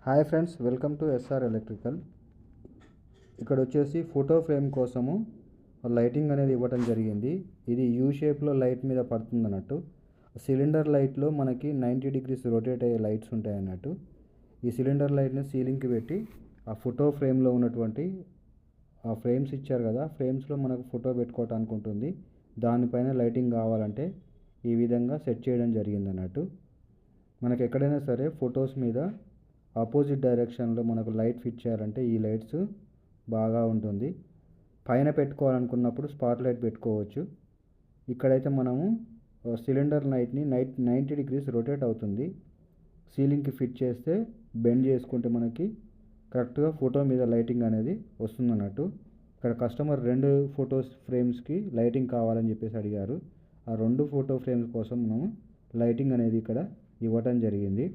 Hi friends, welcome to SR electrical. ఇక్కడ వచ్చేసి photo frame కోసము లైటింగ్ అనేది ఇవ్వటం జరిగింది. ఇది యూ షేప్లో లైట్ మీద పడుతుంది అన్నట్టు. సిలిండర్ లైట్లో మనకి 90 డిగ్రీస్ రొటేట్ అయ్యే లైట్స్ ఉంటాయి అన్నట్టు. ఈ సిలిండర్ లైట్ని సీలింగ్కి పెట్టి ఆ ఫోటో ఫ్రేమ్లో ఉన్నటువంటి ఆ ఫ్రేమ్స్ ఇచ్చారు కదా, ఫ్రేమ్స్లో మనకు ఫోటో పెట్టుకోవటానికి ఉంటుంది. దానిపైన లైటింగ్ కావాలంటే ఈ విధంగా సెట్ చేయడం జరిగింది అన్నట్టు. మనకు ఎక్కడైనా సరే ఫొటోస్ మీద ఆపోజిట్ డైరెక్షన్లో మనకు లైట్ ఫిట్ చేయాలంటే ఈ లైట్స్ బాగా ఉంటుంది. పైన పెట్టుకోవాలనుకున్నప్పుడు స్పాట్ లైట్ పెట్టుకోవచ్చు. ఇక్కడైతే మనము సిలిండర్ లైట్ని 90 డిగ్రీస్ రొటేట్ అవుతుంది. సీలింగ్కి ఫిట్ చేస్తే బెండ్ చేసుకుంటే మనకి కరెక్ట్గా ఫోటో మీద లైటింగ్ అనేది వస్తుంది అన్నట్టు. ఇక్కడ కస్టమర్ 2 ఫొటోస్ ఫ్రేమ్స్కి లైటింగ్ కావాలని చెప్పేసి అడిగారు. ఆ 2 ఫోటో ఫ్రేమ్స్ కోసం మనము లైటింగ్ అనేది ఇక్కడ ఇవ్వటం జరిగింది.